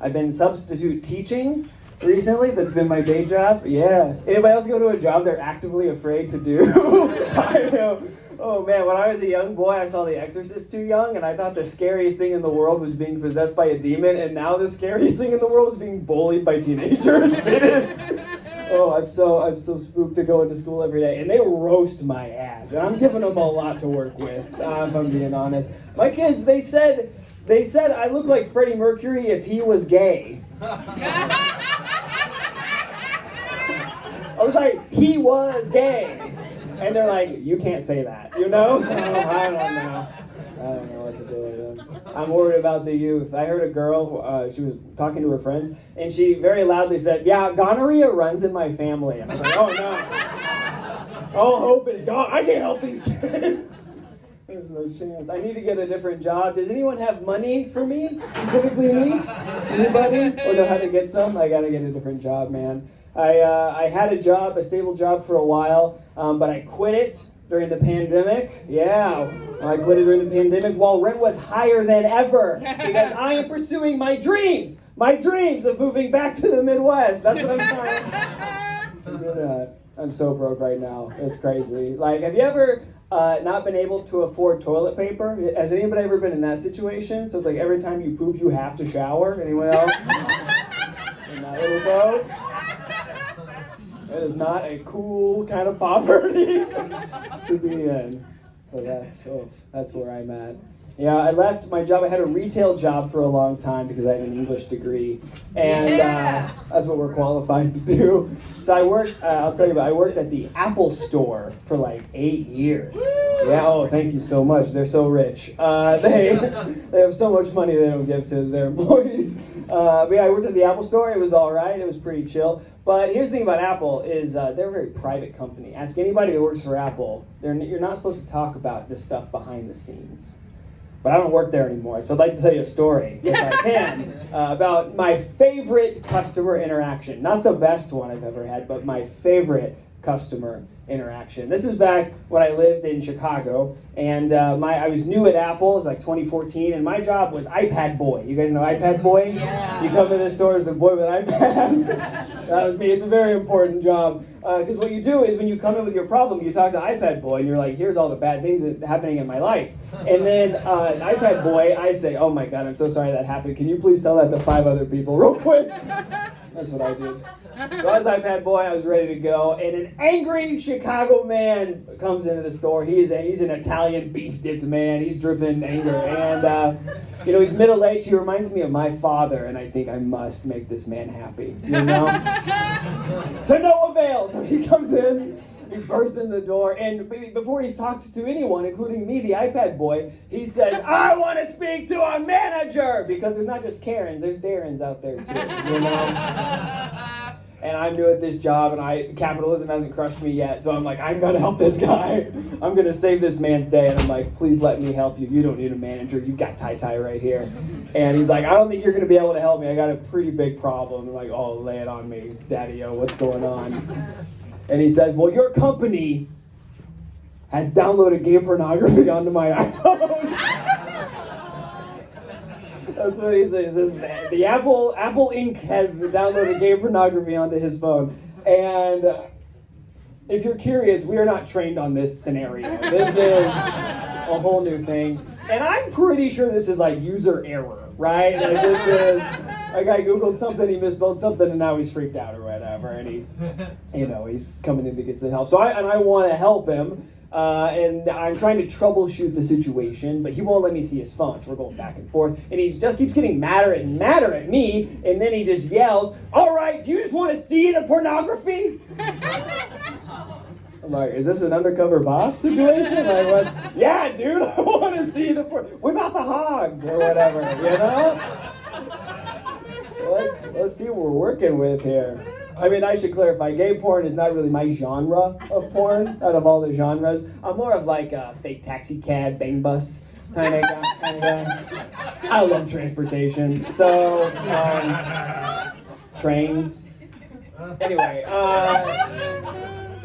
I've been substitute teaching recently. That's been my day job. Yeah. Anybody else go to a job they're actively afraid to do? I know. Oh man, when I was a young boy, I saw The Exorcist too young, and I thought the scariest thing in the world was being possessed by a demon, and now the scariest thing in the world is being bullied by teenagers. It is. Oh, I'm so spooked to go into school every day, and they roast my ass, and I'm giving them a lot to work with, if I'm being honest. My kids, they said I look like Freddie Mercury if he was gay. I was like, he was gay. And they're like, you can't say that, you know? So I don't know. I don't know what to do with them. I'm worried about the youth. I heard a girl, she was talking to her friends, and she very loudly said, yeah, gonorrhea runs in my family. And I was like, oh no. All hope is gone. I can't help these kids. There's no chance. I need to get a different job. Does anyone have money for me? Specifically me? Anybody? Or know how to get some? I gotta get a different job, man. I had a job, a stable job for a while, but I quit it during the pandemic. Yeah, I quit it during the pandemic while rent was higher than ever because I am pursuing my dreams of moving back to the Midwest. That's what I'm trying. I'm so broke right now. It's crazy. Like, have you ever not been able to afford toilet paper? Has anybody ever been in that situation? So it's like every time you poop, you have to shower. Anyone else? In that little boat? It is not a cool kind of poverty to be in. But that's where I'm at. Yeah, I left my job. I had a retail job for a long time because I had an English degree. And that's what we're qualified to do. So I worked, I'll tell you about, I worked at the Apple store for like 8 years. Yeah, oh, thank you so much. They're so rich. They have so much money they don't give to their employees. But yeah, I worked at the Apple store. It was all right. It was pretty chill. But here's the thing about Apple is they're a very private company. Ask anybody that works for Apple. You're not supposed to talk about this stuff behind the scenes. But I don't work there anymore, so I'd like to tell you a story, if I can, about my favorite customer interaction. Not the best one I've ever had, but my favorite customer interaction. This is back when I lived in Chicago, and I was new at Apple. It was like 2014, and my job was iPad boy. You guys know iPad boy? Yeah. You come to the store as a boy with an iPad. That was me. It's a very important job. Because what you do is when you come in with your problem, you talk to iPad boy, and you're like, here's all the bad things that are happening in my life. And then iPad boy, I say, oh my God, I'm so sorry that happened. Can you please tell that to 5 other people real quick? That's what I did. So I was iPad boy, I was ready to go, and an angry Chicago man comes into the store. He's an Italian beef-dipped man. He's dripping in anger, and he's middle-aged. He reminds me of my father, and I think I must make this man happy, you know? To no avail. So he comes in, he bursts in the door, and before he's talked to anyone, including me, the iPad boy, he says, I want to speak to a manager! Because there's not just Karens, there's Darrens out there too, you know? And I'm new at this job, and capitalism hasn't crushed me yet, so I'm like, I'm gonna help this guy. I'm gonna save this man's day, and I'm like, please let me help you. You don't need a manager. You've got tie right here. And he's like, I don't think you're gonna be able to help me. I got a pretty big problem. I'm like, oh, lay it on me, daddy-o, what's going on? And he says, well, your company has downloaded gay pornography onto my iPhone. That's what he says. He says the Apple Inc. has downloaded gay pornography onto his phone. And if you're curious, we are not trained on this scenario. This is a whole new thing. And I'm pretty sure this is like user error, right? Like this is, like I Googled something, he misspelled something, and now he's freaked out or whatever. And he's coming in to get some help. So I want to help him. And I'm trying to troubleshoot the situation, but he won't let me see his phone, so we're going back and forth. And he just keeps getting madder and madder at me, and then he just yells, all right, do you just want to see the pornography? I'm like, is this an undercover boss situation? Like, what? Yeah, dude, I want to see the what about the hogs or whatever, you know? Let's see what we're working with here. I mean, I should clarify, gay porn is not really my genre of porn, out of all the genres. I'm more of like a fake taxi cab, bang bus kind of guy. I love transportation, so, trains. Anyway,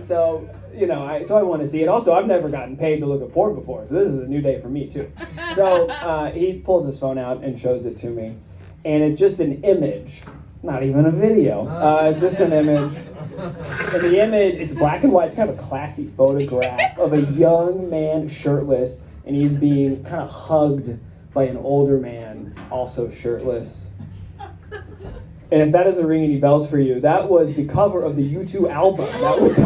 so I want to see it. Also, I've never gotten paid to look at porn before, so this is a new day for me, too. So he pulls his phone out and shows it to me. and it's just an image, not even a video. It's just an image. And the image, it's black and white. It's kind of a classy photograph of a young man shirtless, and he's being kind of hugged by an older man, also shirtless. And if that doesn't ring any bells for you, that was the cover of the U2 album. That was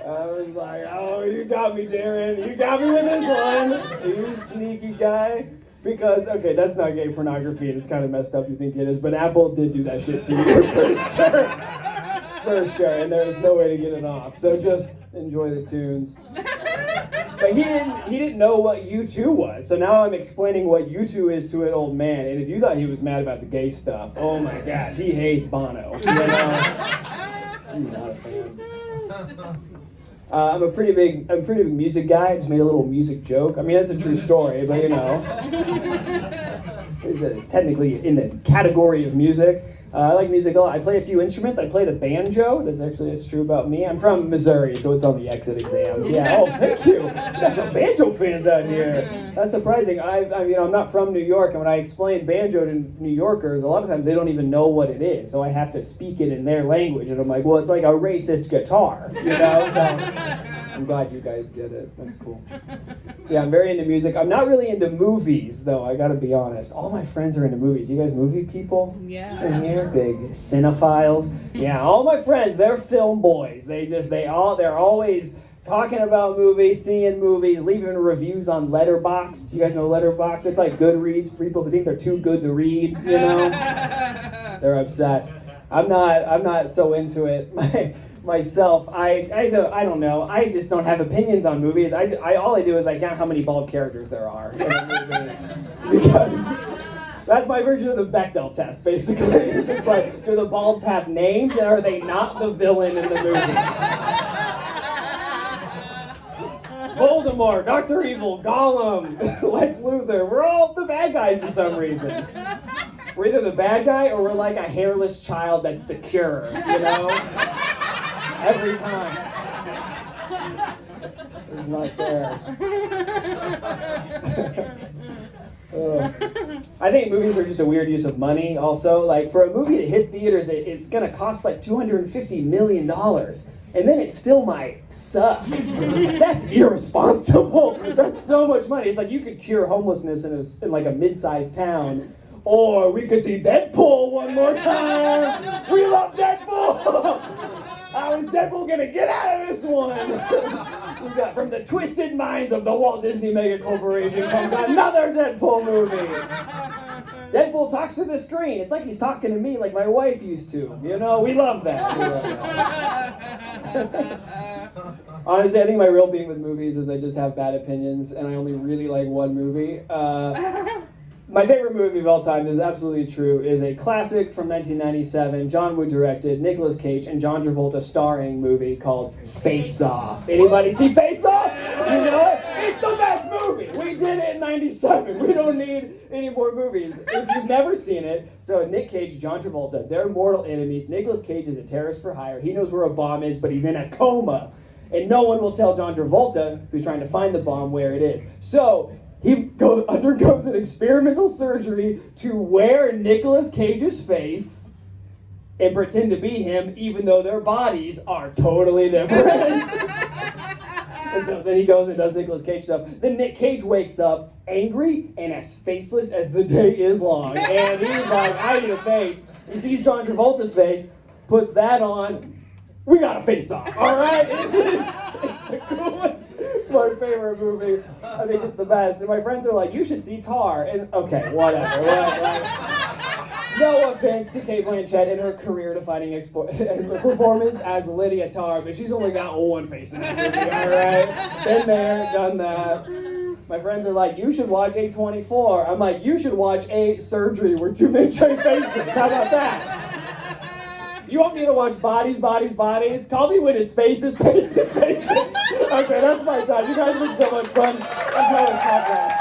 I was like, oh, you got me, Darren. You got me with this one. You sneaky guy. Because, okay, that's not gay pornography, and it's kind of messed up, you think it is, but Apple did do that shit to you, for sure. For sure, and there's no way to get it off. So just enjoy the tunes. But he didn't know what U2 was, so now I'm explaining what U2 is to an old man, and if you thought he was mad about the gay stuff, oh my gosh, he hates Bono. You know? I'm not a fan. I'm a pretty big music guy. I just made a little music joke. I mean, that's a true story, but you know, it's technically in the category of music. I like music a lot. I play a few instruments. I play the banjo. That's true about me. I'm from Missouri, so it's on the exit exam. Yeah. Oh, thank you. We got some banjo fans out here. That's surprising. I'm not from New York, and when I explain banjo to New Yorkers, a lot of times they don't even know what it is. So I have to speak it in their language, and I'm like, well, it's like a racist guitar, you know. So I'm glad you guys get it. That's cool. Yeah, I'm very into music. I'm not really into movies, though. I gotta be honest. All my friends are into movies. You guys movie people? Yeah. In here? Big cinephiles. Yeah, all my friends, they're film boys. They're always talking about movies, seeing movies, leaving reviews on Letterboxd. You guys know Letterboxd? It's like Goodreads for people who think they're too good to read, you know? They're obsessed. I'm not so into it. Myself, I don't know. I just don't have opinions on movies. All I do is I count how many bald characters there are in a movie. Because that's my version of the Bechdel test, basically. It's like, do the balds have names, and are they not the villain in the movie? Voldemort, Dr. Evil, Gollum, Lex Luthor, we're all the bad guys for some reason. We're either the bad guy or we're like a hairless child that's the cure, you know? Every time. It's not fair. I think movies are just a weird use of money also. Like, for a movie to hit theaters, it's going to cost like $250 million. And then it still might suck. That's irresponsible. That's so much money. It's like you could cure homelessness in like a mid-sized town. Or we could see Deadpool one more time. We love Deadpool. How is Deadpool gonna get out of this one? We got from the twisted minds of the Walt Disney Mega Corporation comes another Deadpool movie. Deadpool talks to the screen. It's like he's talking to me like my wife used to. You know, we love that. Honestly, I think my real beef with movies is I just have bad opinions and I only really like one movie. My favorite movie of all time, this is absolutely true, is a classic from 1997, John Woo directed, Nicolas Cage and John Travolta starring movie called Face Off. Anybody see Face Off? You know it? It's the best movie. We did it in 97. We don't need any more movies. If you've never seen it, so Nick Cage, John Travolta, they're mortal enemies. Nicolas Cage is a terrorist for hire. He knows where a bomb is, but he's in a coma. And no one will tell John Travolta, who's trying to find the bomb, where it is. So he undergoes an experimental surgery to wear Nicolas Cage's face and pretend to be him, even though their bodies are totally different. And so then he goes and does Nicolas Cage stuff. Then Nick Cage wakes up angry and as faceless as the day is long. And he's like, I need a face. He sees John Travolta's face, puts that on. We got a face off, all right? It's the coolest. It's my favorite movie. I think it's the best. And my friends are like, you should see Tar. And okay, whatever. No offense to Cate Blanchett and her career-defining performance as Lydia Tar, but she's only got one face in that movie, all right? Been there, done that. My friends are like, you should watch A24. I'm like, you should watch A Surgery where two men trade faces. How about that? You want me to watch Bodies, Bodies, Bodies? Call me when it's Faces, Faces, Faces. Okay, that's my time. You guys have been so much fun. I'm Tyler Snodgrass.